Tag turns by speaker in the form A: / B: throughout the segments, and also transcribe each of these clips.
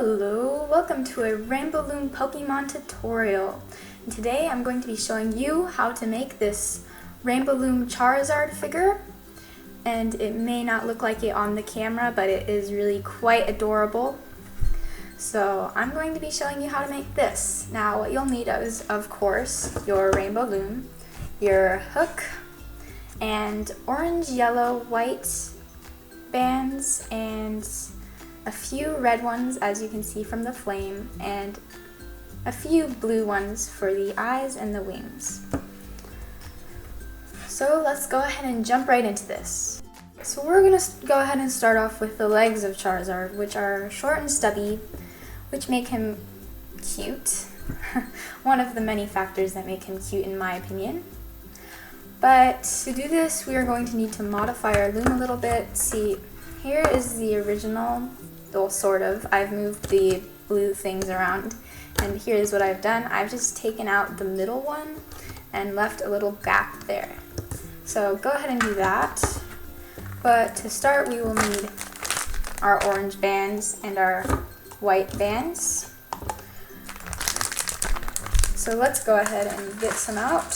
A: Hello, welcome to a Rainbow Loom Pokemon tutorial. And today I'm going to be showing you how to make this Rainbow Loom Charizard figure. And it may not look like it on the camera, but it is really quite adorable. So I'm going to be showing you how to make this. Now what you'll need is, of course, your Rainbow Loom, your hook, and orange, yellow, white bands, and a few red ones, as you can see from the flame, and a few blue ones for the eyes and the wings. So let's go ahead and jump right into this. So we're going to go ahead and start off with the legs of Charizard, which are short and stubby, which make him cute. One of the many factors that make him cute in my opinion. But to do this, we are going to need to modify our loom a little bit. See, here is the original. Well, sort of. I've moved the blue things around, and here's what I've done. I've just taken out the middle one and left a little gap there. So go ahead and do that. But to start, we will need our orange bands and our white bands. So let's go ahead and get some out.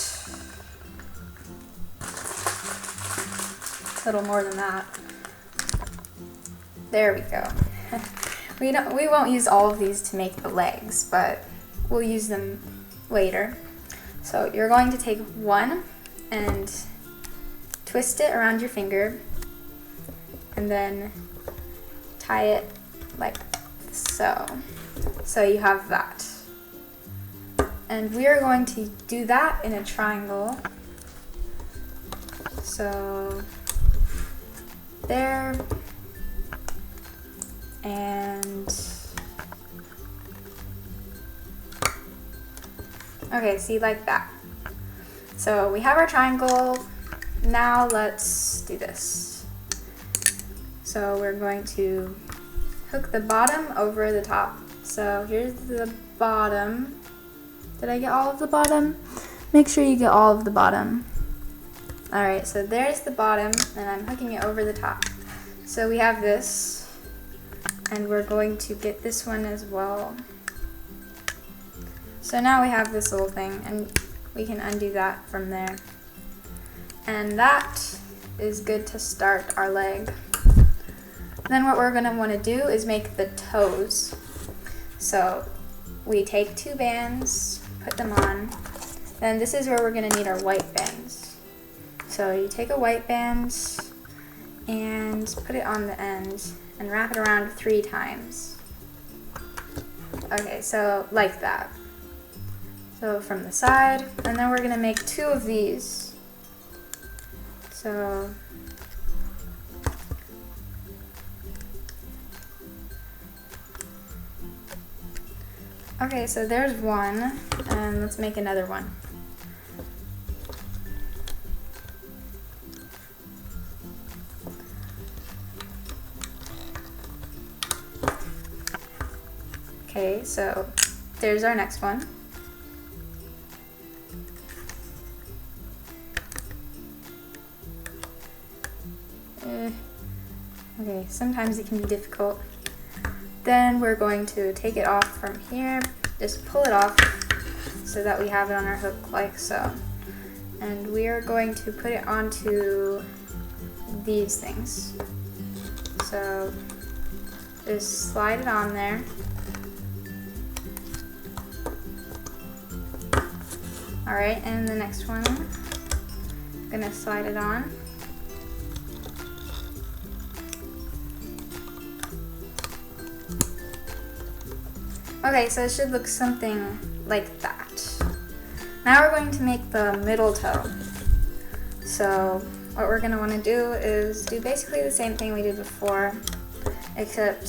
A: A little more than that. There we go. We won't use all of these to make the legs, but we'll use them later. So you're going to take one and twist it around your finger and then tie it like so. So you have that. And we are going to do that in a triangle. So there. And okay, see, like that. So we have our triangle. Now let's do this. So we're going to hook the bottom over the top. So here's the bottom. Did I get all of the bottom? Make sure you get all of the bottom. Alright, so there's the bottom, and I'm hooking it over the top. So we have this. And we're going to get this one as well. So now we have this little thing, and we can undo that from there. And that is good to start our leg. Then what we're going to want to do is make the toes. So we take two bands, put them on. Then this is where we're going to need our white bands. So you take a white band and put it on the end and wrap it around 3 times. Okay, so like that. So from the side, and then we're gonna make 2 of these. So okay, so there's one, and let's make another one. Okay, so there's our next one. Okay, sometimes it can be difficult. Then we're going to take it off from here, just pull it off so that we have it on our hook like so. And we are going to put it onto these things. So just slide it on there. Alright, and the next one, I'm gonna slide it on. Okay, so it should look something like that. Now we're going to make the middle toe. So what we're gonna wanna do is do basically the same thing we did before, except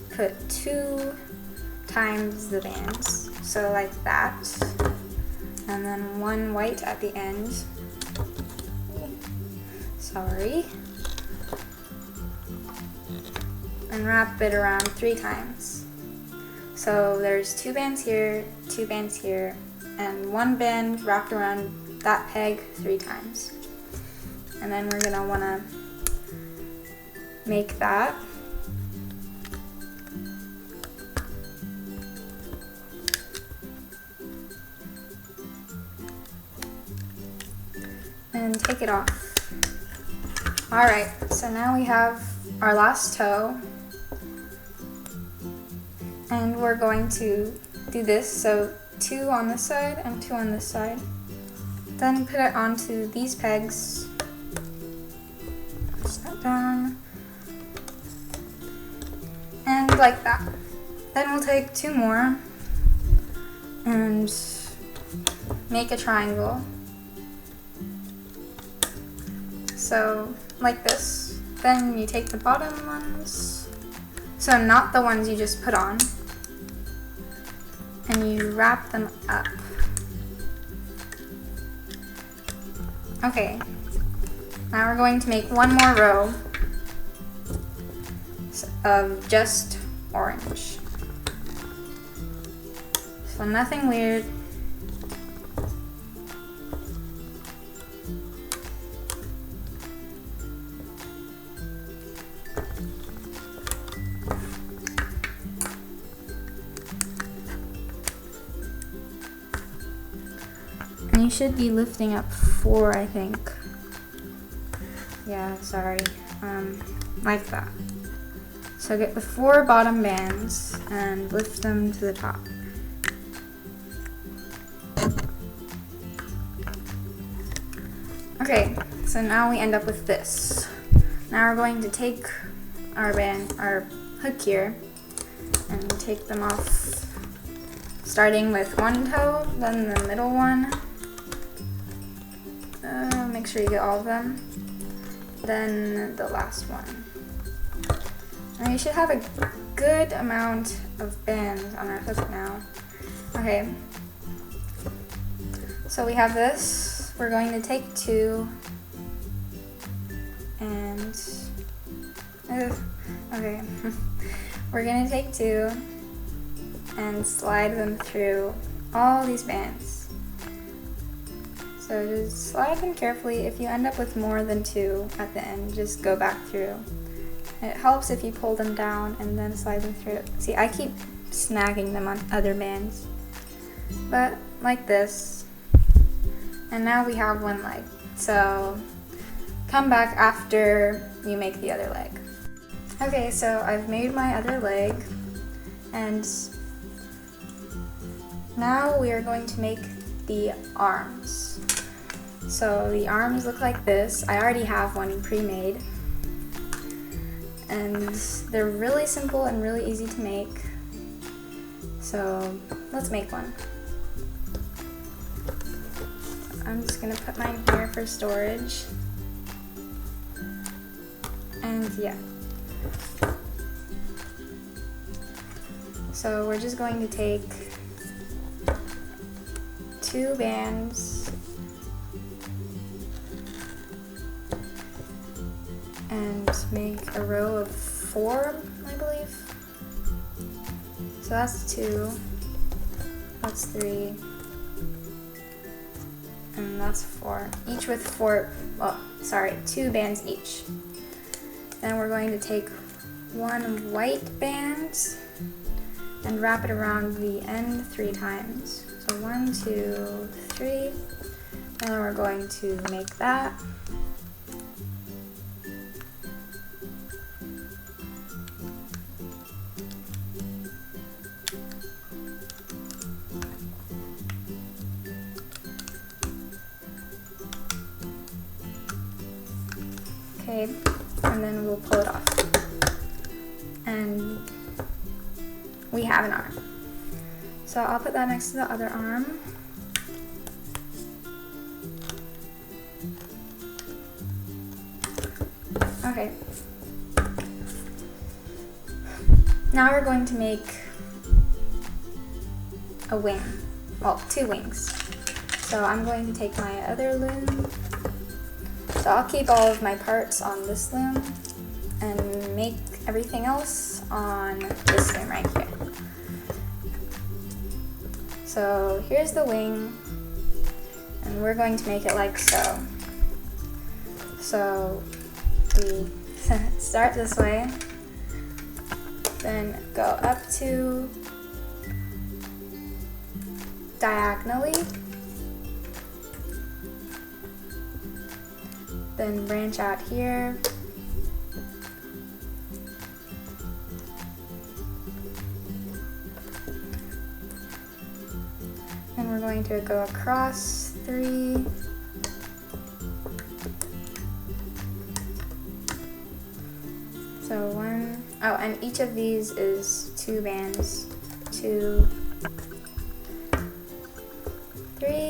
A: put 2 times the bands. So like that. And then 1 white at the end. Sorry. And wrap it around 3 times. So there's 2 bands here, 2 bands here, and 1 band wrapped around that peg 3 times. And then we're gonna wanna make that. take it off. Alright, so now we have our last toe. And we're going to do this, so 2 on this side and 2 on this side. Then put it onto these pegs. Press that down. And like that. Then we'll take 2 more and make a triangle. So like this. Then you take the bottom ones, so not the ones you just put on, and you wrap them up. Okay, now we're going to make one more row of just orange. So nothing weird. And you should be lifting up 4, I think. Yeah, sorry. Like that. So get the 4 bottom bands and lift them to the top. Okay, so now we end up with this. Now we're going to take our hook here, and take them off, starting with 1 toe, then the middle one. Make sure you get all of them. Then the last one. Now you should have a good amount of bands on our hook now. Okay. So we have this. We're going to take 2 and okay. We're going to take 2 and slide them through all these bands. So just slide them carefully. If you end up with more than 2 at the end, just go back through. It helps if you pull them down and then slide them through. See, I keep snagging them on other bands. But like this. And now we have one leg. So come back after you make the other leg. Okay, so I've made my other leg. And now we are going to make the arms. So the arms look like this. I already have one pre-made. And they're really simple and really easy to make. So let's make one. I'm just gonna put mine here for storage. And yeah. So we're just going to take 2 bands and make a row of 4, I believe. So that's 2, that's 3, and that's 4. Each with 2 bands each. Then we're going to take 1 white band and wrap it around the end 3 times. So 1, 2, 3, and then we're going to make that. Okay, and then we'll pull it off. And we have an arm. So I'll put that next to the other arm. Okay. Now we're going to make a wing. Well, 2 wings. So I'm going to take my other loom. So I'll keep all of my parts on this loom and make everything else on this loom right here. So here's the wing, and we're going to make it like so. So we start this way, then go up to diagonally, then branch out here. And we're going to go across 3. So 1, oh, and each of these is 2 bands. 2, 3.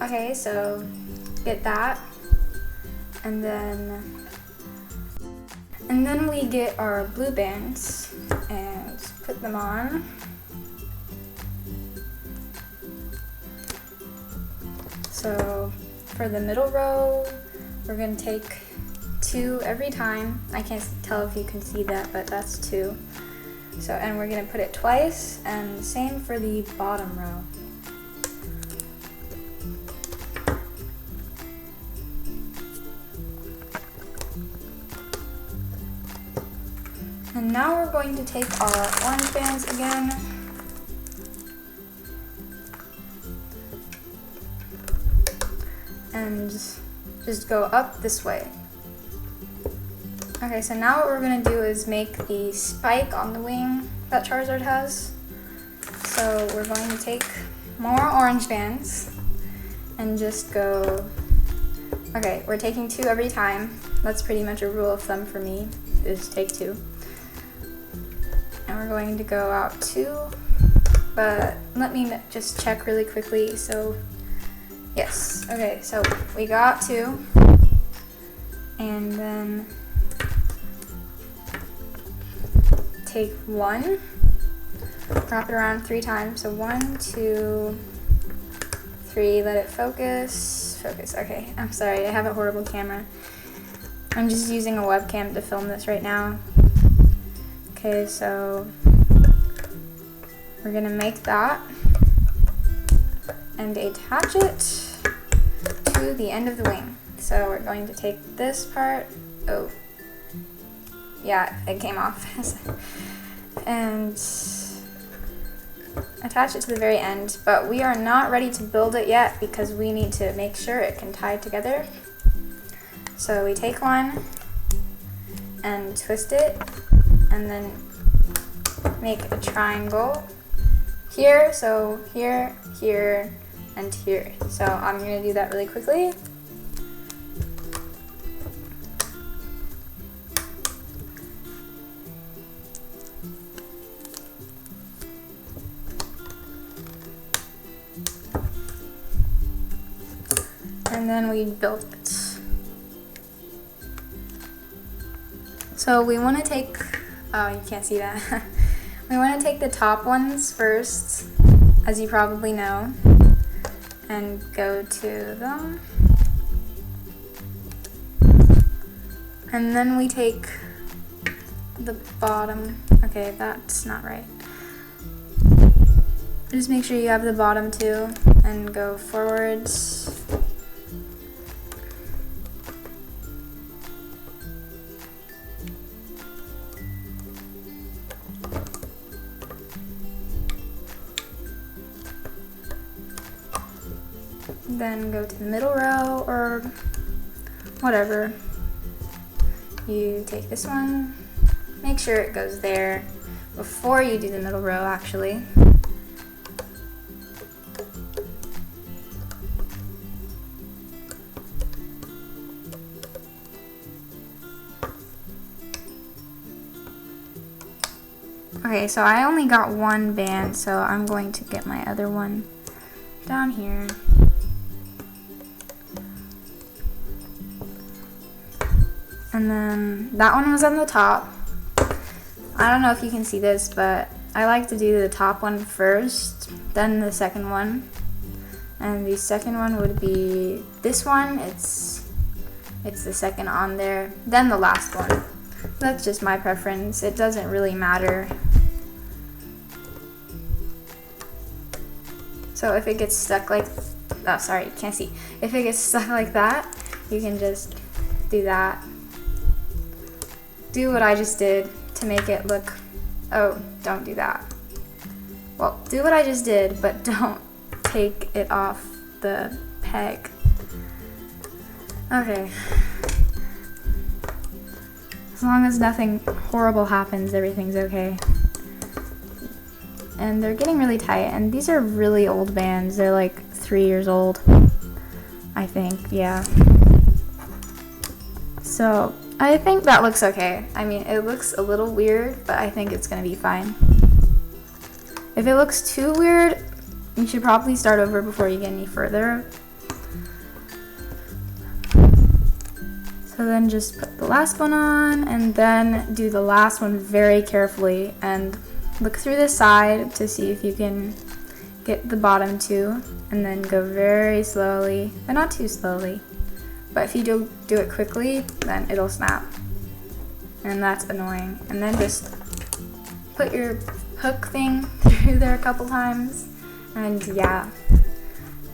A: Okay, so get that, and then we get our blue bands and put them on. So for the middle row, we're going to take 2 every time. I can't tell if you can see that, but that's 2. So, and we're going to put it twice, and same for the bottom row. And now we're going to take our orange bands again. And just go up this way. Okay, so now what we're going to do is make the spike on the wing that Charizard has. So we're going to take more orange bands and just go, okay, we're taking 2 every time. That's pretty much a rule of thumb for me, is take 2. And we're going to go out 2, but let me just check really quickly. So yes, okay, so we got 2, and then take 1, wrap it around 3 times. So 1, 2, 3, let it focus, okay, I'm sorry, I have a horrible camera. I'm just using a webcam to film this right now. Okay, so we're gonna make that and attach it to the end of the wing. So we're going to take this part, oh, yeah, it came off, and attach it to the very end, but we are not ready to build it yet because we need to make sure it can tie together. So we take one and twist it, and then make a triangle here, so here, here, and here. So I'm going to do that really quickly. And then we built it. So we want to take, oh, you can't see that. We want to take the top ones first, as you probably know, and go to them. And then we take the bottom. Okay, that's not right. Just make sure you have the bottom too, and go forwards. Then go to the middle row, or whatever. You take this one, make sure it goes there before you do the middle row actually. Okay, so I only got 1 band, so I'm going to get my other one down here. And then that one was on the top. I don't know if you can see this, but I like to do the top one first, then the second one. And the second one would be this one. It's the second on there, then the last one. That's just my preference. It doesn't really matter. So if it gets stuck like, oh sorry, you can't see. If it gets stuck like that, you can just do that. Do what I just did to make it look, oh, don't do that. well, do what I just did, but don't take it off the peg. Okay. As long as nothing horrible happens, everything's okay. And they're getting really tight, and these are really old bands. They're like 3 years old, I think, yeah. So I think that looks okay. I mean, it looks a little weird, but I think it's gonna be fine. If it looks too weird, you should probably start over before you get any further. So then just put the last one on, and then do the last one very carefully, and look through the side to see if you can get the bottom two, and then go very slowly, but not too slowly. But if you do it quickly, then it'll snap, and that's annoying. And then just put your hook thing through there a couple times, and yeah.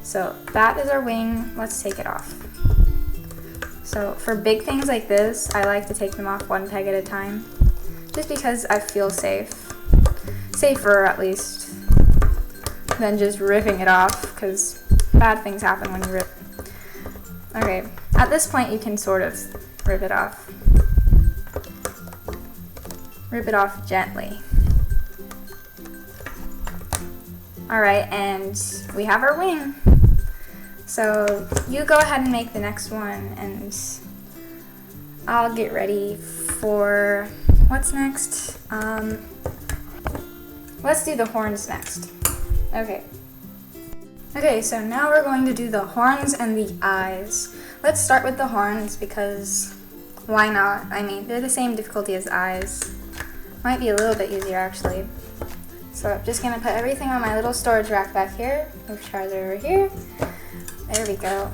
A: So that is our wing. Let's take it off. So for big things like this, I like to take them off one peg at a time, just because I feel safer at least, than just ripping it off, because bad things happen when you rip. Okay, at this point you can sort of rip it off. Rip it off gently. Alright, and we have our wing. So you go ahead and make the next one, and I'll get ready for what's next. Let's do the horns next. Okay, so now we're going to do the horns and the eyes. Let's start with the horns, because why not? I mean, they're the same difficulty as eyes. Might be a little bit easier actually. So I'm just gonna put everything on my little storage rack back here. Move Charizard over here. There we go.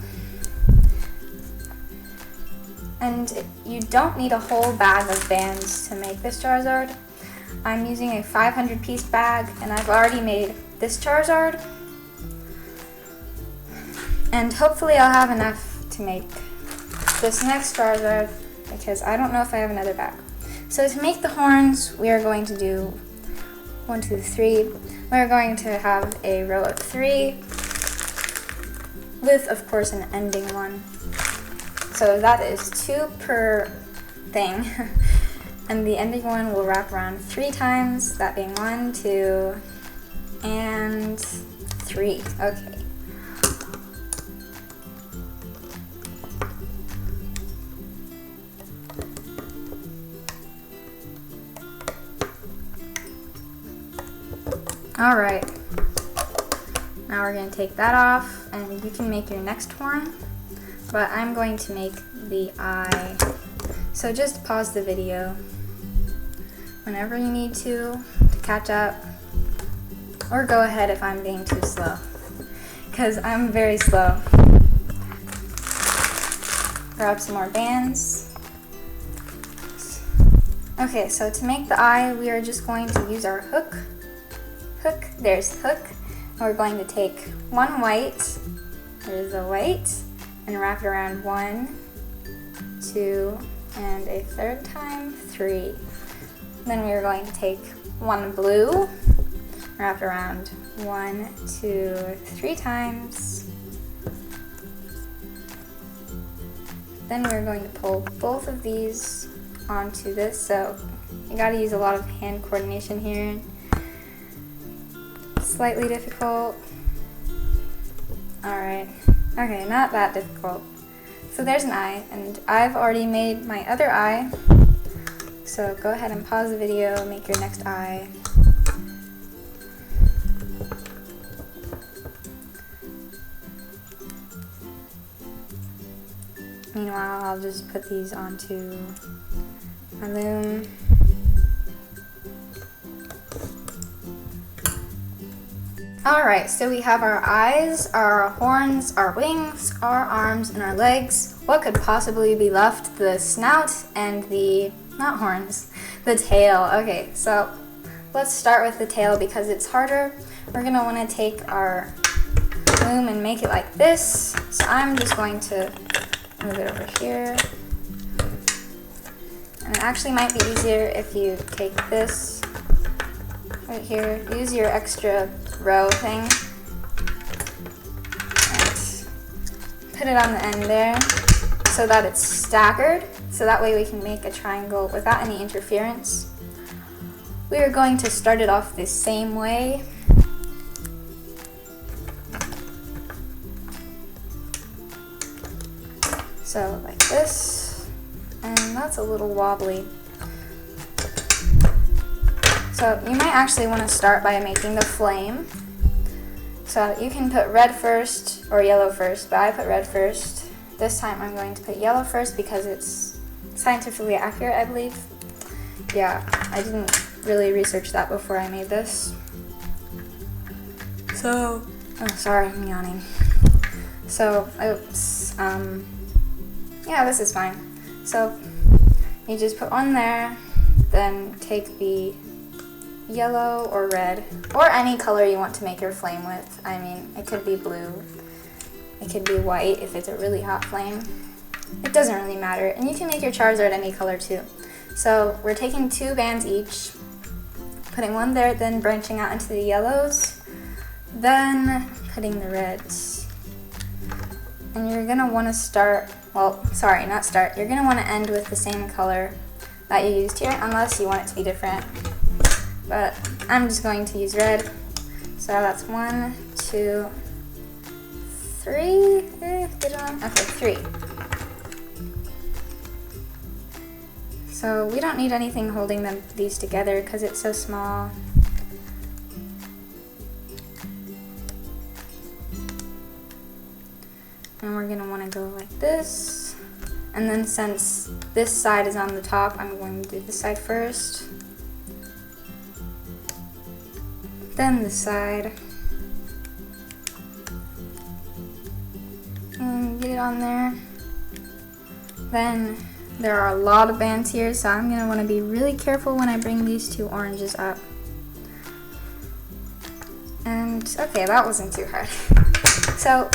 A: And you don't need a whole bag of bands to make this Charizard. I'm using a 500 piece bag, and I've already made this Charizard. And hopefully I'll have enough to make this next Charizard, because I don't know if I have another bag. So to make the horns, we are going to do 1, 2, 3. We're going to have a row of 3 with, of course, an ending one. So that is 2 per thing. And the ending one will wrap around 3 times, that being 1, 2, and 3. Okay. Alright, now we're going to take that off, and you can make your next horn, but I'm going to make the eye. So just pause the video whenever you need to catch up, or go ahead if I'm being too slow, because I'm very slow. Grab some more bands. Okay, so to make the eye, we are just going to use our hook. There's hook. And we're going to take 1 white, there's a white, and wrap it around 1, 2, and a third time, 3. Then we are going to take 1 blue, wrap it around 1, 2, 3 times. Then we're going to pull both of these onto this, so you gotta use a lot of hand coordination here. Slightly difficult. Alright. Okay, not that difficult. So there's an eye, and I've already made my other eye. So go ahead and pause the video, make your next eye. Meanwhile, I'll just put these onto my loom. Alright, so we have our eyes, our horns, our wings, our arms, and our legs. What could possibly be left? The snout and the, not horns, the tail. Okay, so let's start with the tail because it's harder. We're going to want to take our loom and make it like this. So I'm just going to move it over here. And it actually might be easier if you take this right here, use your extra row thing and put it on the end there so that it's staggered, so that way we can make a triangle without any interference. We are going to start it off the same way. So like this, and that's a little wobbly. So you might actually want to start by making the flame. So you can put red first or yellow first, but I put red first. This time I'm going to put yellow first because it's scientifically accurate, I believe. Yeah, I didn't really research that before I made this. So, oh sorry, I'm yawning. So, oops, yeah, this is fine. So you just put one there, then take the yellow or red, or any color you want to make your flame with. I mean, it could be blue, it could be white if it's a really hot flame. It doesn't really matter, and you can make your Charizard any color too. So we're taking 2 bands each, putting one there, then branching out into the yellows, then putting the reds. And you're gonna want to start, well, sorry, not start, you're gonna want to end with the same color that you used here, unless you want it to be different. But I'm just going to use red. So that's 1, 2, 3. Get on. Okay, 3. So we don't need anything holding these together because it's so small. And we're gonna want to go like this. And then since this side is on the top, I'm going to do this side first. Then this side. And get it on there. Then there are a lot of bands here, so I'm gonna want to be really careful when I bring these 2 oranges up. And okay, that wasn't too hard. So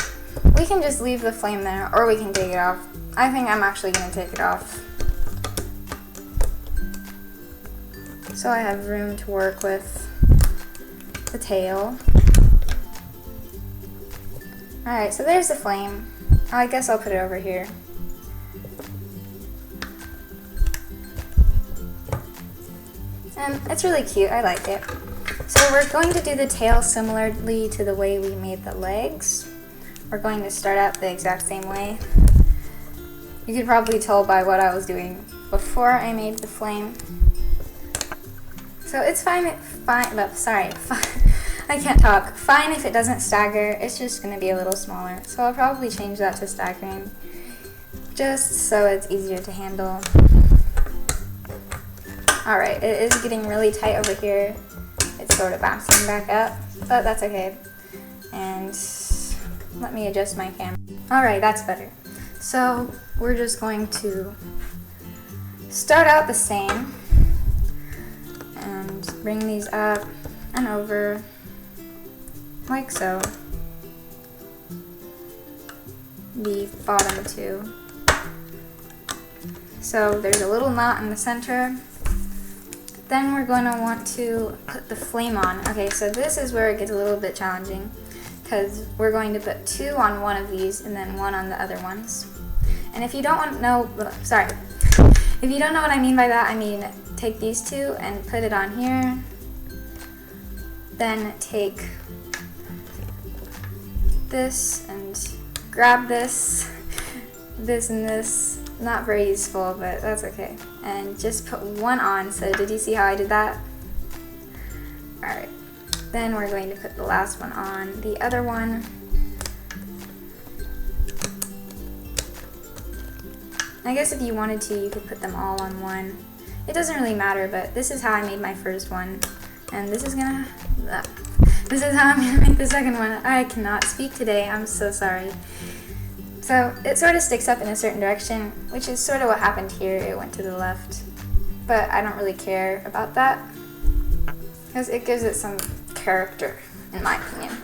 A: we can just leave the flame there, or we can take it off. I think I'm actually gonna take it off, so I have room to work with the tail. Alright, so there's the flame. I guess I'll put it over here. And it's really cute, I like it. So we're going to do the tail similarly to the way we made the legs. We're going to start out the exact same way. You could probably tell by what I was doing before I made the flame. So it's fine, I can't talk. Fine if it doesn't stagger, it's just gonna be a little smaller. So I'll probably change that to staggering, just so it's easier to handle. Alright, it is getting really tight over here. It's sort of bouncing back up, but that's okay. And let me adjust my camera. Alright, that's better. So we're just going to start out the same and bring these up and over like so. The bottom 2. So there's a little knot in the center. Then we're going to want to put the flame on. Okay, so this is where it gets a little bit challenging, because we're going to put 2 on one of these and then 1 on the other ones. And if you don't know, sorry, if you don't know what I mean by that, I mean take these 2 and put it on here. Then take this and grab this, this and this. Not very useful, but that's okay. And just put 1 on. So did you see how I did that? Alright. Then we're going to put the last one on the other one. I guess if you wanted to, you could put them all on one. It doesn't really matter, but this is how I made my first one. And this is how I'm gonna make the second one. I cannot speak today, I'm so sorry. So it sort of sticks up in a certain direction, which is sort of what happened here. It went to the left, but I don't really care about that because it gives it some character, in my opinion.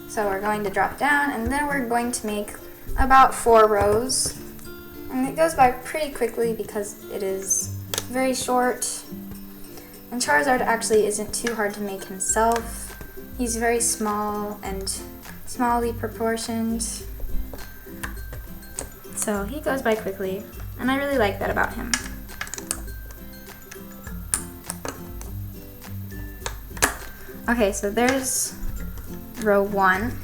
A: So we're going to drop down, and then we're going to make about 4 rows, and it goes by pretty quickly because it is very short. And Charizard actually isn't too hard to make himself. He's very small and smallly proportioned. So he goes by quickly, and I really like that about him. Okay, so there's row 1.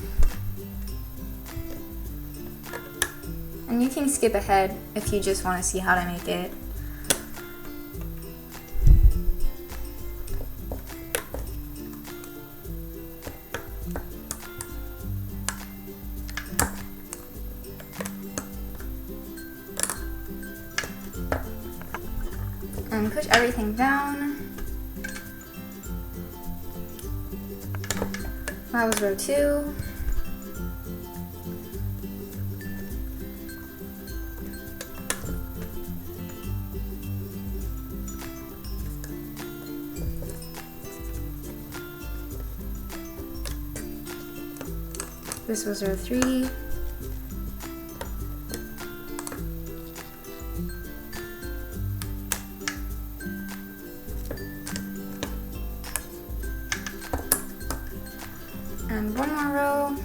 A: And you can skip ahead if you just want to see how to make it. And push everything down. That was row 2. This was row 3. And one more row.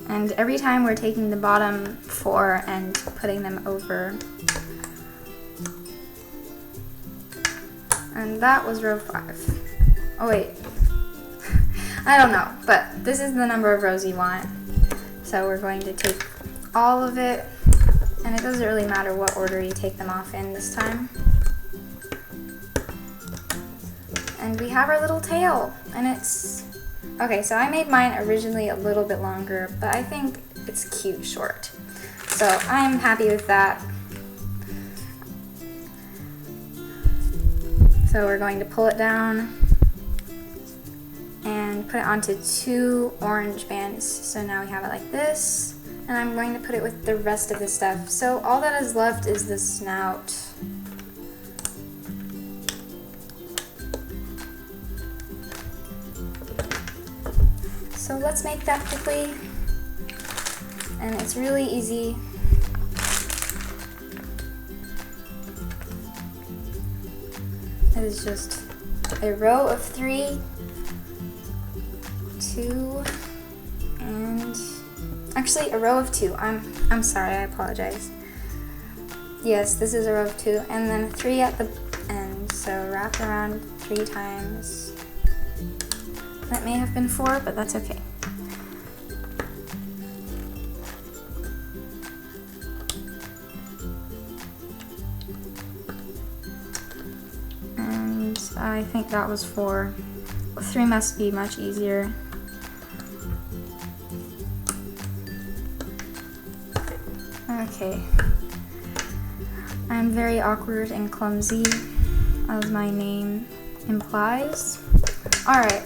A: And every time we're taking the bottom 4 and putting them over. And that was row 5. Oh wait, I don't know, but this is the number of rows you want. So we're going to take all of it, and it doesn't really matter what order you take them off in this time. And we have our little tail, and it's, okay, so I made mine originally a little bit longer, but I think it's cute short. So I'm happy with that. So we're going to pull it down and put it onto 2 orange bands. So now we have it like this, and I'm going to put it with the rest of the stuff. So all that is left is the snout. So let's make that quickly, and it's really easy. It is just a row of 3, 2, and actually a row of 2. I'm sorry, I apologize. Yes, this is a row of 2, and then 3 at the end. So wrap around 3 times. That may have been 4, but that's okay. And I think that was 4. 3 must be much easier. Okay. I'm very awkward and clumsy, as my name implies. Alright,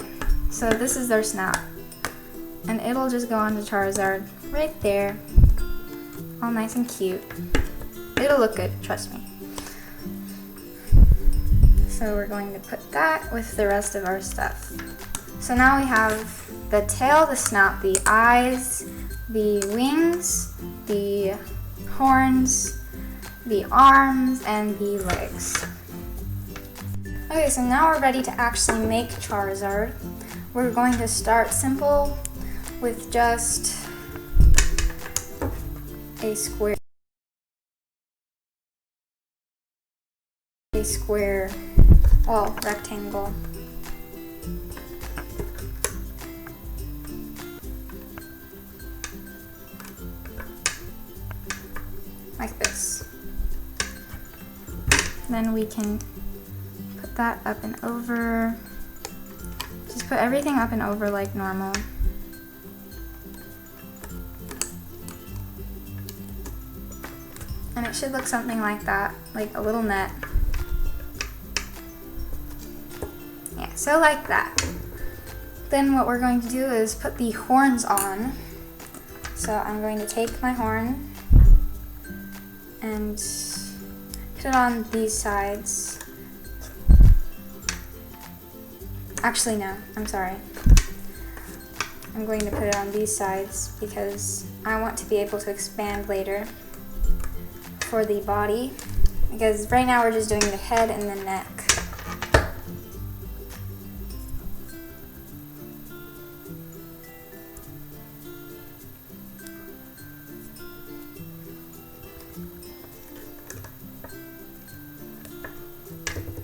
A: so this is their snout. And it'll just go onto Charizard right there. All nice and cute. It'll look good, trust me. So we're going to put that with the rest of our stuff. So now we have the tail, the snout, the eyes, the wings, the horns, the arms, and the legs. Okay, so now we're ready to actually make Charizard. We're going to start simple with just a square, well, rectangle. Like this. Then we can put that up and over. Just put everything up and over like normal. And it should look something like that, like a little net. Yeah, so like that. Then what we're going to do is put the horns on. So I'm going to take my horn and put it on these sides. Actually, no, I'm sorry. I'm going to put it on these sides because I want to be able to expand later for the body, because right now we're just doing the head and the neck.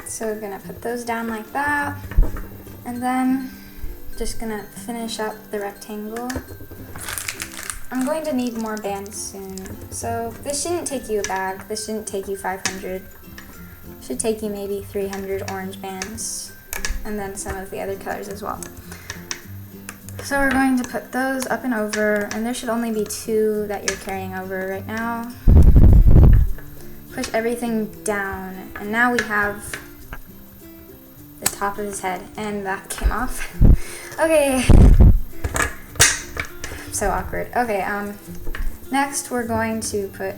A: So we're gonna put those down like that, and then just gonna finish up the rectangle. I'm going to need more bands soon, so this shouldn't take you a bag. This shouldn't take you 500. It should take you maybe 300 orange bands, and then some of the other colors as well. So we're going to put those up and over, and there should only be 2 that you're carrying over right now. Push everything down, and now we have the top of his head, and that came off. Okay. So awkward. Okay, next we're going to put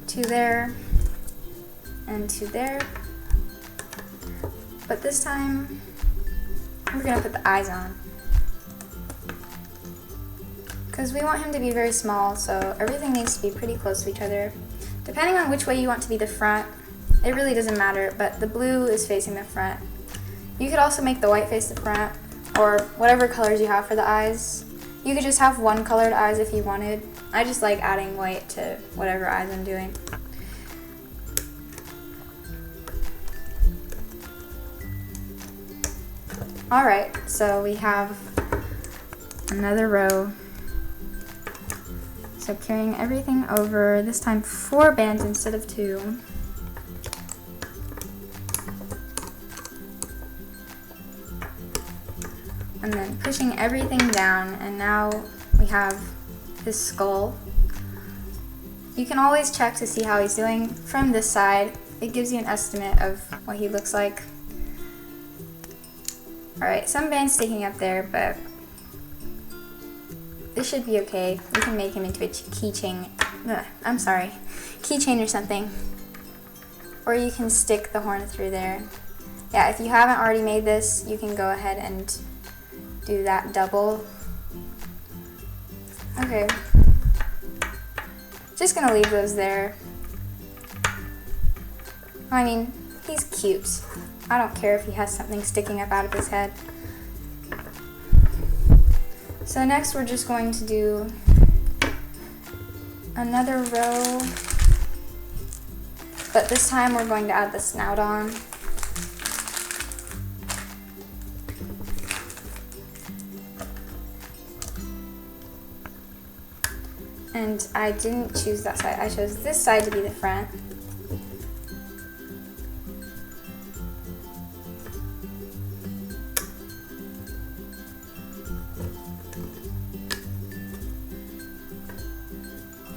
A: 2 there and 2 there. But this time we're gonna put the eyes on, because we want him to be very small, so everything needs to be pretty close to each other. Depending on which way you want to be the front, it really doesn't matter, but the blue is facing the front. You could also make the white face the front, or whatever colors you have for the eyes. You could just have one colored eyes if you wanted. I just like adding white to whatever eyes I'm doing. Alright, so we have another row. So carrying everything over, this time 4 bands instead of 2. And then pushing everything down, and now we have his skull. You can always check to see how he's doing from this side. It gives you an estimate of what he looks like. Alright, some bands sticking up there, but this should be okay. You can make him into a keychain. Keychain or something. Or you can stick the horn through there. Yeah, if you haven't already made this, you can go ahead and do that double. Okay. Just gonna leave those there. I mean, he's cute. I don't care if he has something sticking up out of his head. So next we're just going to do another row, but this time we're going to add the snout on. And I didn't choose that side, I chose this side to be the front.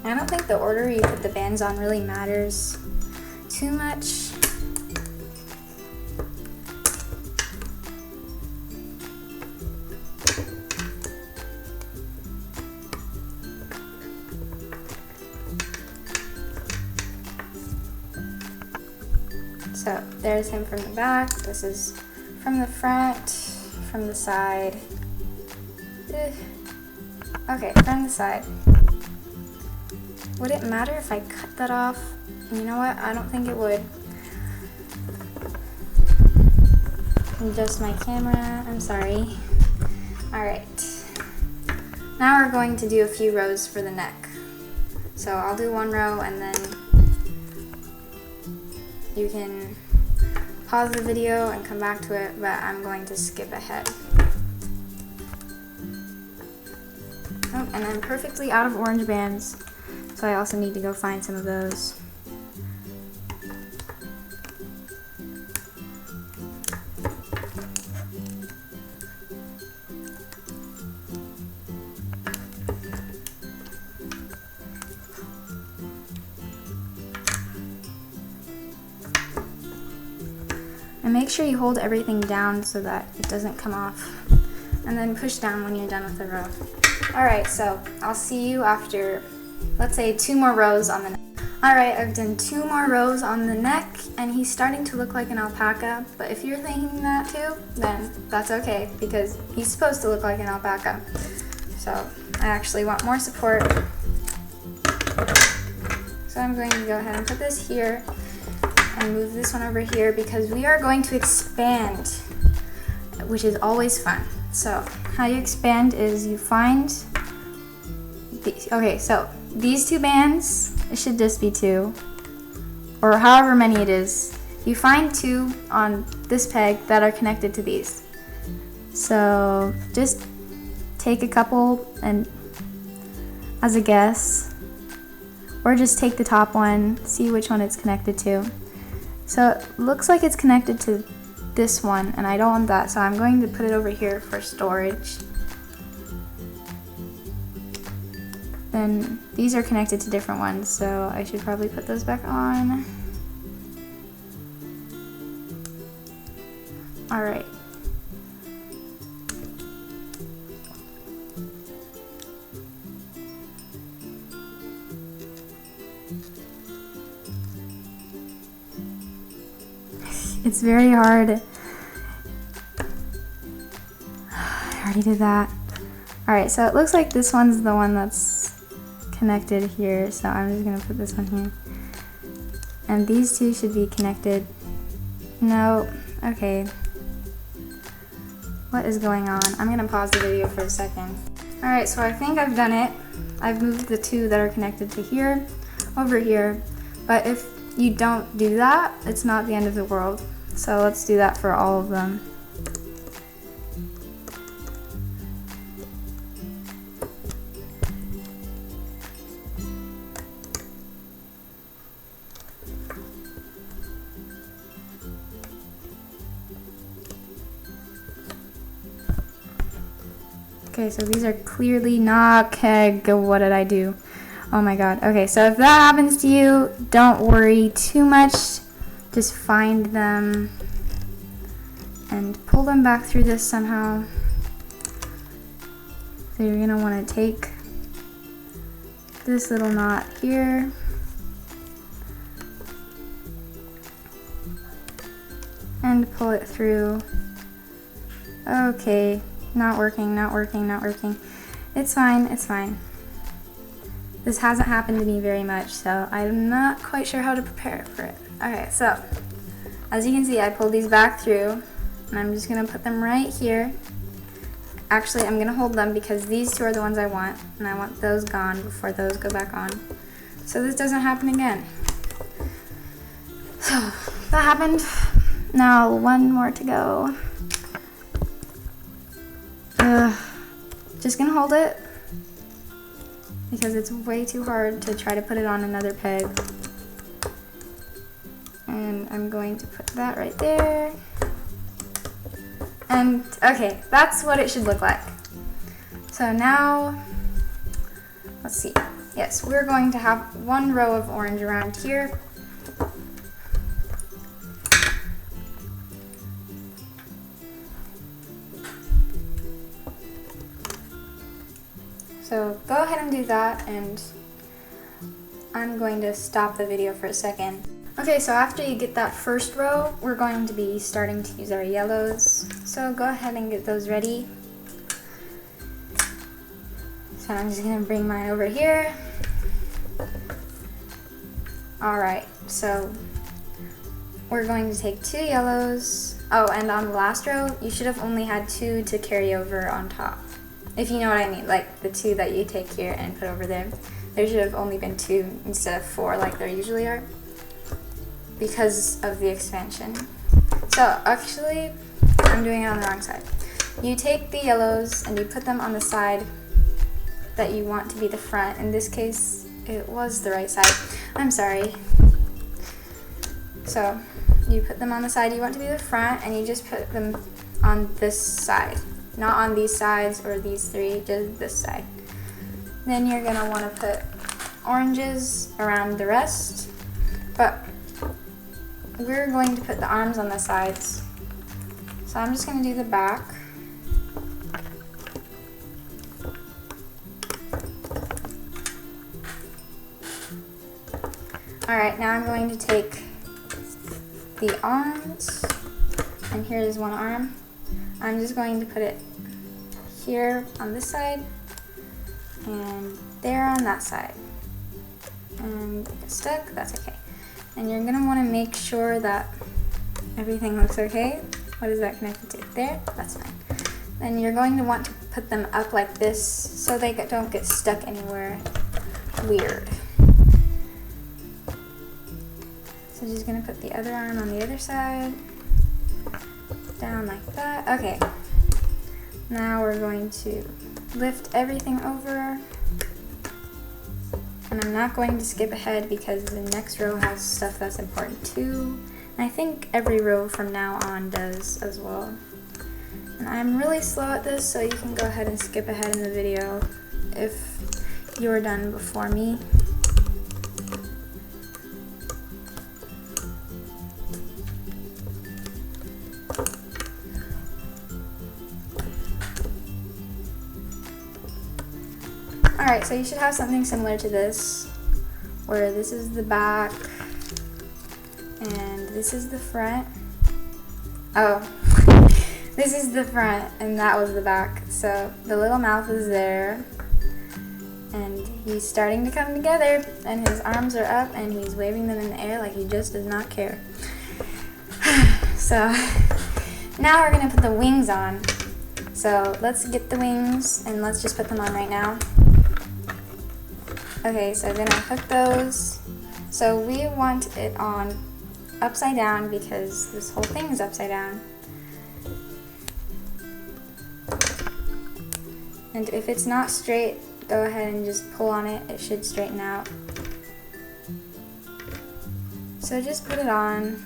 A: I don't think the order you put the bands on really matters too much. So there's him from the back, this is from the front, from the side. Okay, from the side. Would it matter if I cut that off? You know what, I don't think it would. Adjust my camera, I'm sorry. Alright. Now we're going to do a few rows for the neck. So I'll do 1 row and then you can pause the video and come back to it, but I'm going to skip ahead. Oh, and I'm perfectly out of orange bands, so I also need to go find some of those. And make sure you hold everything down so that it doesn't come off. And then push down when you're done with the row. Alright, so I'll see you after, let's say, 2 more rows on the neck. Alright, I've done 2 more rows on the neck, and he's starting to look like an alpaca, but if you're thinking that too, then that's okay, because he's supposed to look like an alpaca. So I actually want more support. So I'm going to go ahead and put this here, and move this one over here, because we are going to expand, which is always fun. So how you expand is you find these. Okay, so these 2 bands, it should just be 2, or however many it is. You find 2 on this peg that are connected to these. So just take a couple and as a guess, or just take the top one, see which one it's connected to. So it looks like it's connected to this one, and I don't want that, so I'm going to put it over here for storage. Then these are connected to different ones, so I should probably put those back on. Alright. It's very hard. I already did that. Alright, so it looks like this one's the one that's connected here, so I'm just gonna put this one here. And these 2 should be connected. No, okay. What is going on? I'm gonna pause the video for a second. Alright, so I think I've done it. I've moved the 2 that are connected to here over here, but if you don't do that, it's not the end of the world. So let's do that for all of them. Okay, so these are clearly not keg. What did I do? Oh my god. Okay, so if that happens to you, don't worry too much. Just find them and pull them back through this somehow. So you're gonna want to take this little knot here and pull it through. Okay. Not working, not working, not working. It's fine, it's fine. This hasn't happened to me very much, so I'm not quite sure how to prepare for it. Okay, so as you can see, I pulled these back through, and I'm just gonna put them right here. Actually, I'm gonna hold them because these 2 are the ones I want, and I want those gone before those go back on. So this doesn't happen again. So that happened. Now 1 more to go. Just gonna hold it because it's way too hard to try to put it on another peg. And I'm going to put that right there. And okay, that's what it should look like. So now, let's see. Yes, we're going to have 1 row of orange around here. So go ahead and do that, and I'm going to stop the video for a second. Okay, so after you get that first row, we're going to be starting to use our yellows. So go ahead and get those ready. So I'm just gonna bring mine over here. Alright, so we're going to take 2 yellows. Oh, and on the last row, you should have only had 2 to carry over on top. If you know what I mean, like the 2 that you take here and put over there. There should have only been 2 instead of 4 like there usually are, because of the expansion. So actually, I'm doing it on the wrong side. You take the yellows and you put them on the side that you want to be the front. In this case, it was the right side. I'm sorry. So you put them on the side you want to be the front, and you just put them on this side. Not on these sides or these 3, just this side. Then you're gonna wanna put oranges around the rest, but we're going to put the arms on the sides. So I'm just gonna do the back. Alright, now I'm going to take the arms, and here's one arm. I'm just going to put it here on this side, and there on that side. And if it's stuck, that's okay. And you're gonna wanna make sure that everything looks okay. What is that connected to? There? That's fine. Then you're going to want to put them up like this so they don't get stuck anywhere weird. So just gonna put the other arm on the other side, down like that. Okay. Now we're going to lift everything over. And I'm not going to skip ahead because the next row has stuff that's important too. And I think every row from now on does as well. And I'm really slow at this, so you can go ahead and skip ahead in the video if you're done before me. Alright, so you should have something similar to this, where this is the back, and this is the front. Oh, this is the front, and that was the back. So the little mouth is there, and he's starting to come together, and his arms are up, and he's waving them in the air like he just does not care. So now we're going to put the wings on. So let's get the wings, and let's just put them on right now. Okay, so I'm going to hook those. So we want it on upside down because this whole thing is upside down. And if it's not straight, go ahead and just pull on it. It should straighten out. So just put it on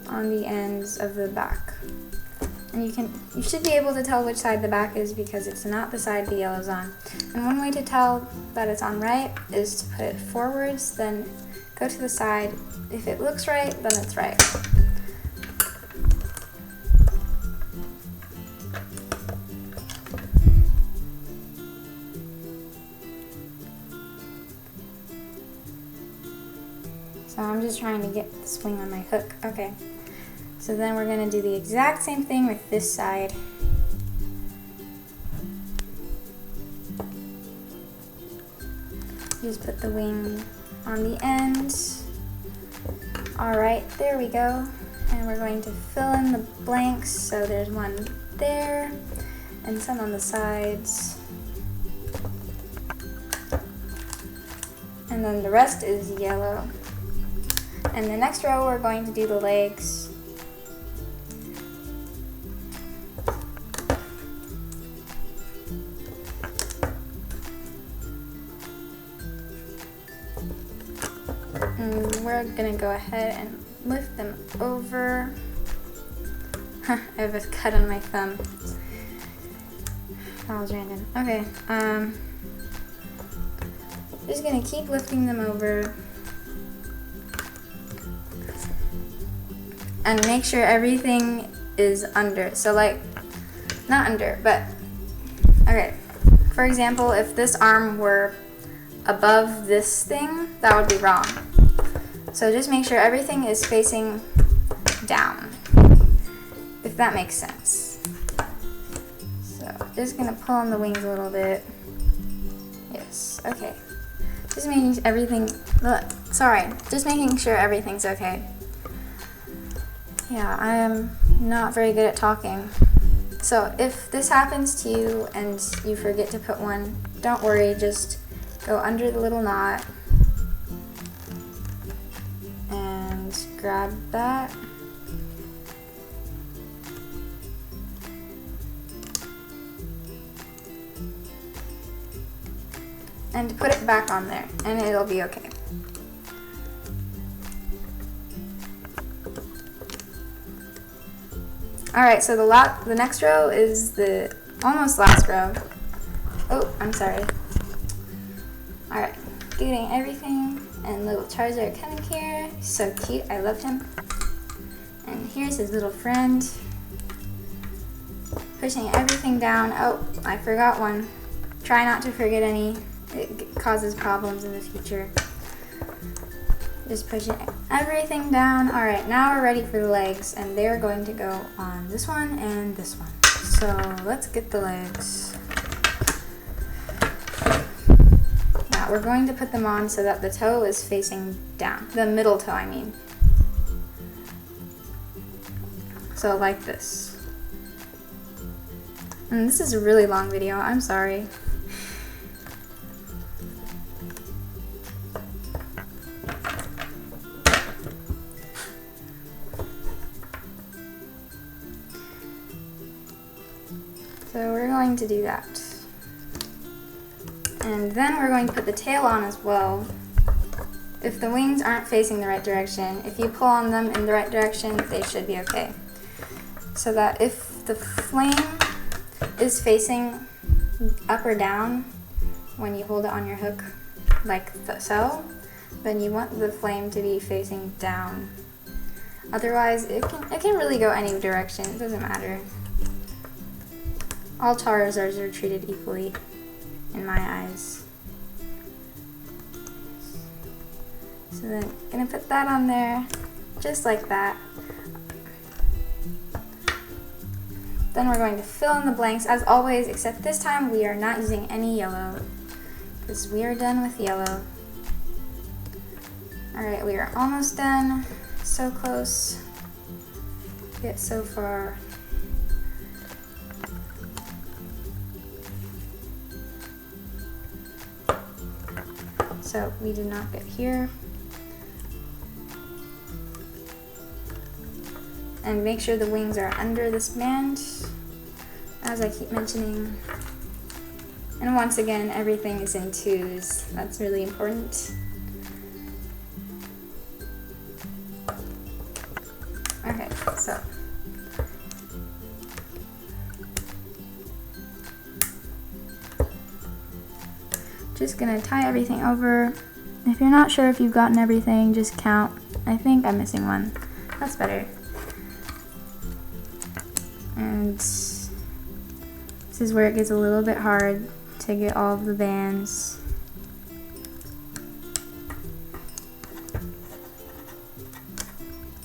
A: the ends of the back. And you should be able to tell which side the back is because it's not the side the yellow's on. And one way to tell that it's on right is to put it forwards, then go to the side. If it looks right, then it's right. So I'm just trying to get the swing on my hook. Okay. So then we're going to do the exact same thing with this side. Just put the wing on the end. Alright, there we go. And we're going to fill in the blanks. So there's one there and some on the sides. And then the rest is yellow. And the next row we're going to do the legs. And we're gonna go ahead and lift them over. I have a cut on my thumb. That was random. Okay, just gonna keep lifting them over. And make sure everything is under. So like, not under, but, okay. For example, if this arm were above this thing, that would be wrong. So just make sure everything is facing down, if that makes sense. So just gonna pull on the wings a little bit. Yes, okay. Just making everything, just making sure everything's okay. Yeah, I am not very good at talking. So if this happens to you and you forget to put one, don't worry, just go under the little knot and grab that. And put it back on there, and it'll be okay. Alright, so the next row is the almost last row. Oh, I'm sorry. Alright, getting everything, and little Charizard coming here. He's so cute, I love him. And here's his little friend. Pushing everything down. Oh, I forgot one. Try not to forget any. It causes problems in the future. Just pushing everything down. All right, now we're ready for the legs, and they're going to go on this one and this one. So let's get the legs. Now we're going to put them on so that the toe is facing down. The middle toe, I mean. So like this. And this is a really long video, I'm sorry. So we're going to do that. And then we're going to put the tail on as well. If the wings aren't facing the right direction, if you pull on them in the right direction, they should be okay. So that if the flame is facing up or down when you hold it on your hook, like so, then you want the flame to be facing down. Otherwise, it can really go any direction, it doesn't matter. All Charizards are treated equally, in my eyes. So then, I'm gonna put that on there, just like that. Then we're going to fill in the blanks as always, except this time we are not using any yellow, because we are done with yellow. Alright, we are almost done. So close. Yet so far. So we did not get here. And make sure the wings are under this band, as I keep mentioning. And once again, everything is in twos. That's really important. Okay, so. Just gonna tie everything over. If you're not sure if you've gotten everything, just count. I think I'm missing one. That's better. And this is where it gets a little bit hard to get all of the bands.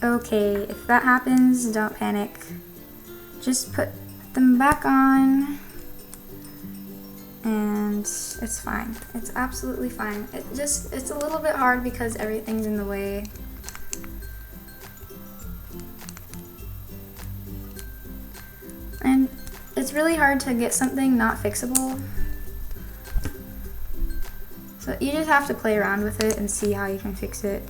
A: Okay, if that happens, don't panic. Just put them back on. And it's fine. It's absolutely fine. It's a little bit hard because everything's in the way. And it's really hard to get something not fixable. So you just have to play around with it and see how you can fix it.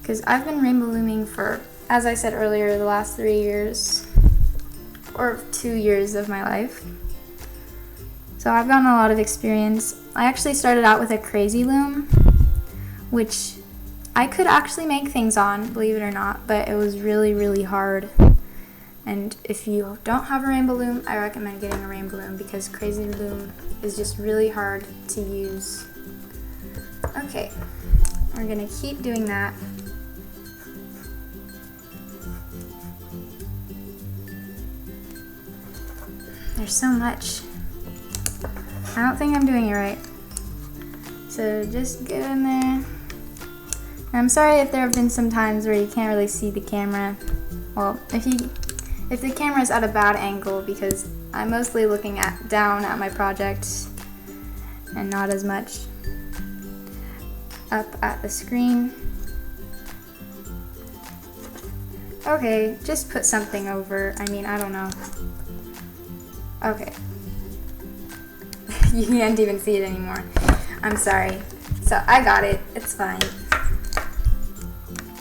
A: Because I've been rainbow looming for, as I said earlier, the last 3 years. Or 2 years of my life. So I've gotten a lot of experience. I actually started out with a crazy loom, which I could actually make things on, believe it or not, but it was really, really hard. And if you don't have a rainbow loom, I recommend getting a rainbow loom because crazy loom is just really hard to use. Okay, we're gonna keep doing that. There's so much. I don't think I'm doing it right. So just get in there. And I'm sorry if there have been some times where you can't really see the camera. Well, if the camera is at a bad angle, because I'm mostly looking down at my project and not as much up at the screen. Okay, just put something over. I mean, I don't know. Okay. You can't even see it anymore. I'm sorry. So I got it. It's fine.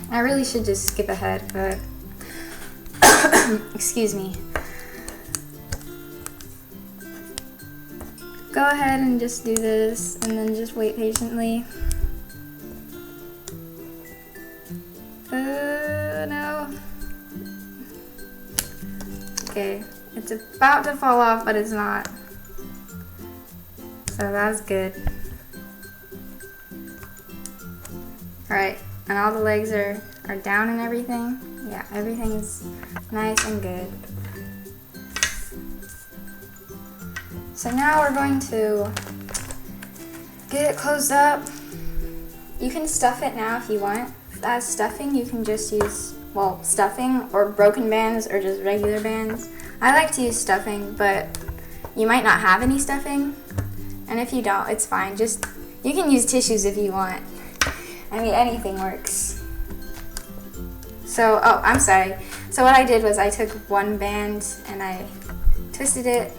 A: I really should just skip ahead, but excuse me. Go ahead and just do this and then just wait patiently. No. Okay. It's about to fall off, but it's not. So that's good. Alright, and all the legs are down and everything. Yeah, everything is nice and good. So now we're going to get it closed up You can stuff it now if you want. As stuffing, you can just use, well, stuffing or broken bands or just regular bands. I like to use stuffing, but you might not have any stuffing. And if you don't, it's fine. Just, you can use tissues if you want. I mean, anything works. So, oh, I'm sorry. So what I did was I took one band and I twisted it.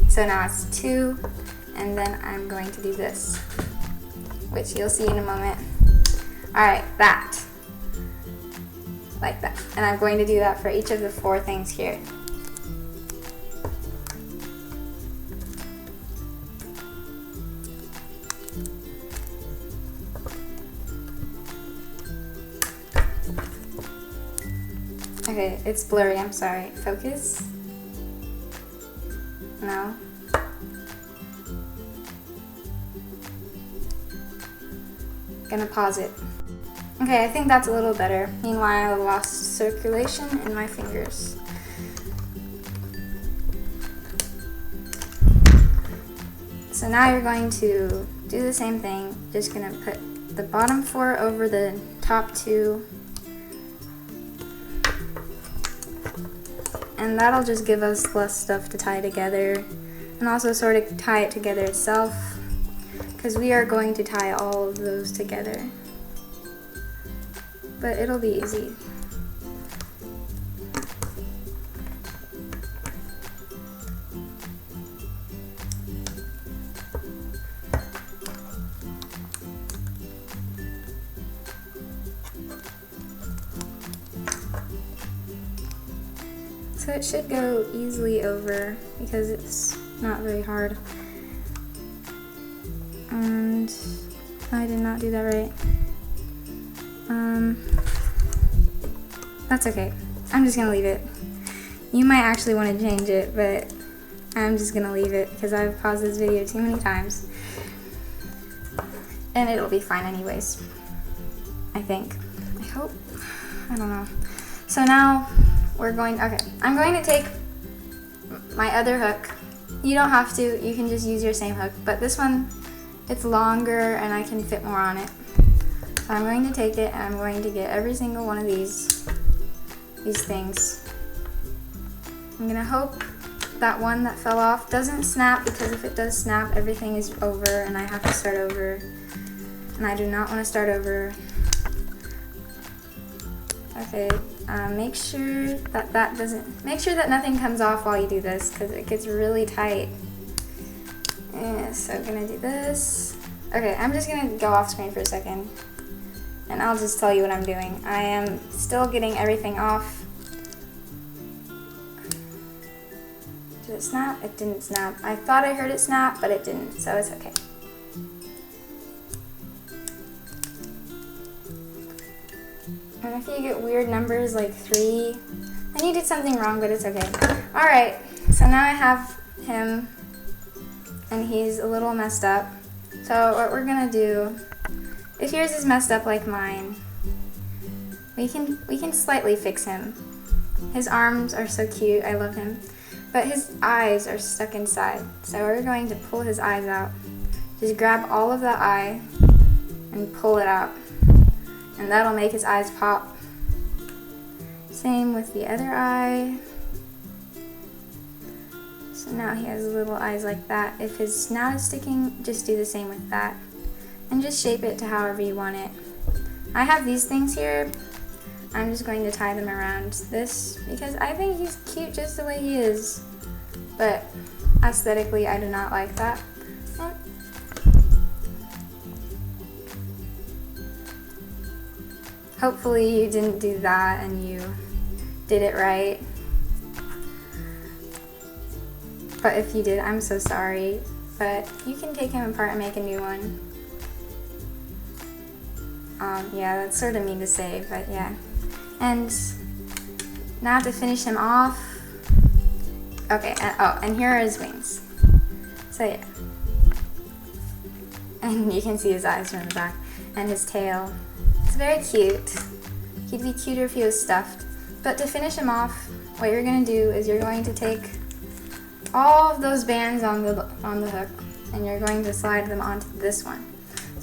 A: So now it's 2. And then I'm going to do this, which you'll see in a moment. Alright, that. Like that. And I'm going to do that for each of the 4 things here. Okay, it's blurry, I'm sorry. Focus. No. Gonna pause it. Okay, I think that's a little better. Meanwhile, I lost circulation in my fingers. So now you're going to do the same thing. Just gonna put the bottom 4 over the top 2. And that'll just give us less stuff to tie together. And also sort of tie it together itself, because we are going to tie all of those together. But it'll be easy. So it should go easily over because it's not very hard. And I did not do that right. That's okay. I'm just gonna leave it. You might actually want to change it, but I'm just gonna leave it because I've paused this video too many times. And it'll be fine anyways. I think. I hope. I don't know. So now we're going, okay. I'm going to take my other hook. You don't have to, you can just use your same hook, but this one, it's longer and I can fit more on it. So I'm going to take it and I'm going to get every single one of these things. I'm gonna hope that one that fell off doesn't snap, because if it does snap, everything is over and I have to start over. And I do not want to start over. Okay, make sure that make sure that nothing comes off while you do this, because it gets really tight. So I'm gonna do this. Okay, I'm just gonna go off screen for a second, and I'll just tell you what I'm doing. I am still getting everything off. Did it snap? It didn't snap. I thought I heard it snap, but it didn't, so it's okay. And if you get weird numbers like 3, then you did something wrong, but it's okay. Alright, so now I have him, and he's a little messed up. So what we're gonna do, if yours is messed up like mine, we can slightly fix him. His arms are so cute, I love him. But his eyes are stuck inside. So we're going to pull his eyes out. Just grab all of that eye and pull it out. And that'll make his eyes pop. Same with the other eye. So now he has little eyes like that. If his snout is sticking, just do the same with that. And just shape it to however you want it. I have these things here. I'm just going to tie them around this because I think he's cute just the way he is. But aesthetically, I do not like that. Hopefully you didn't do that and you did it right. But if you did, I'm so sorry. But you can take him apart and make a new one. Yeah, that's sort of mean to say, but yeah. And now to finish him off. Okay, and here are his wings. So yeah. And you can see his eyes from the back. And his tail. It's very cute. He'd be cuter if he was stuffed. But to finish him off, what you're going to do is you're going to take all of those bands on the hook and you're going to slide them onto this one.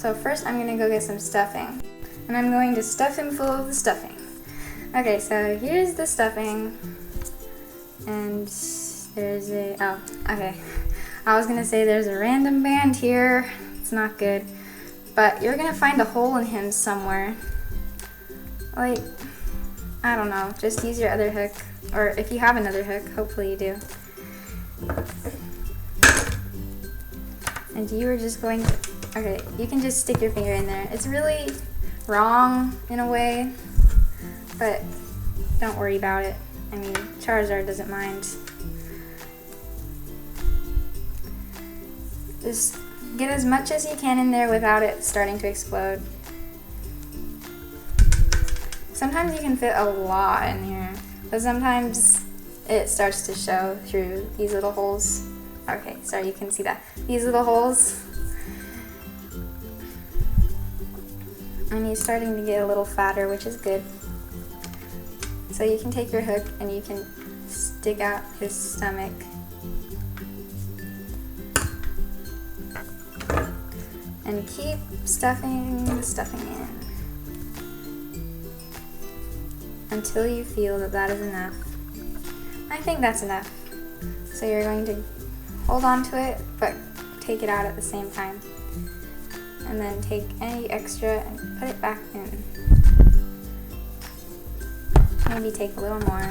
A: So first I'm gonna go get some stuffing. And I'm going to stuff him full of the stuffing. Okay, so here's the stuffing. And there's a, oh, okay. I was gonna say there's a random band here. It's not good. But you're gonna find a hole in him somewhere. Like, I don't know, just use your other hook. Or if you have another hook, hopefully you do. And you are just going to, okay, you can just stick your finger in there. It's really wrong in a way, but don't worry about it. I mean, Charizard doesn't mind. Just get as much as you can in there without it starting to explode. Sometimes you can fit a lot in here, but sometimes it starts to show through these little holes. Okay, sorry, you can see that. These little holes. And he's starting to get a little fatter, which is good. So you can take your hook and you can stick out his stomach. And keep stuffing the stuffing in until you feel that that is enough. I think that's enough. So you're going to hold on to it, but take it out at the same time. And then take any extra and put it back in. Maybe take a little more.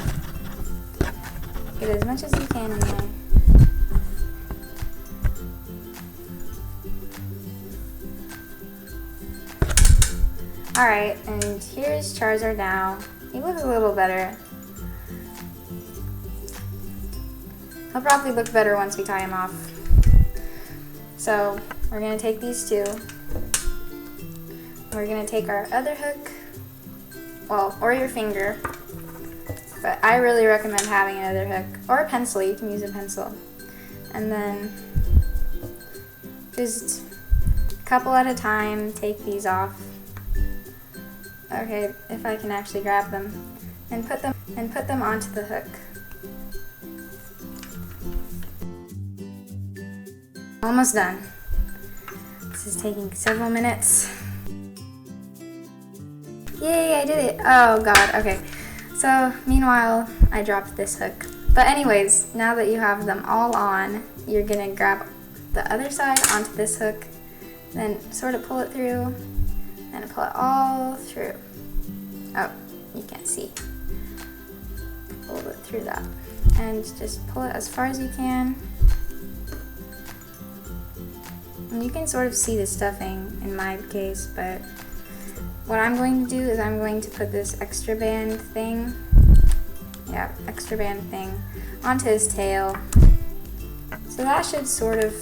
A: Get as much as you can in there. Alright, and here's Charizard now. He looks a little better. He'll probably look better once we tie him off. So we're going to take these two. We're going to take our other hook, well, or your finger, but I really recommend having another hook, or a pencil. You can use a pencil. And then just a couple at a time, take these off. Okay, if I can actually grab them, and put them onto the hook. Almost done. This is taking several minutes. Yay, I did it! Oh god, okay. So, meanwhile, I dropped this hook. But anyways, now that you have them all on, you're gonna grab the other side onto this hook, then sort of pull it through, and pull it all through. Oh, you can't see. Pull it through that. And just pull it as far as you can. And you can sort of see the stuffing in my case, but what I'm going to do is I'm going to put this extra band thing, extra band thing, onto his tail. So that should sort of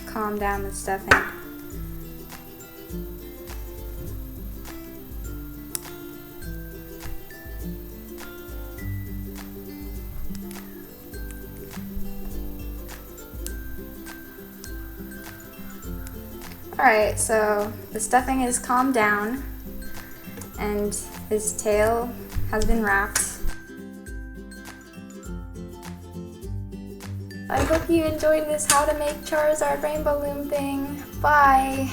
A: calm down the stuffing. Alright, so the stuffing is calmed down and his tail has been wrapped. I hope you enjoyed this how to make Charizard Rainbow Loom thing. Bye!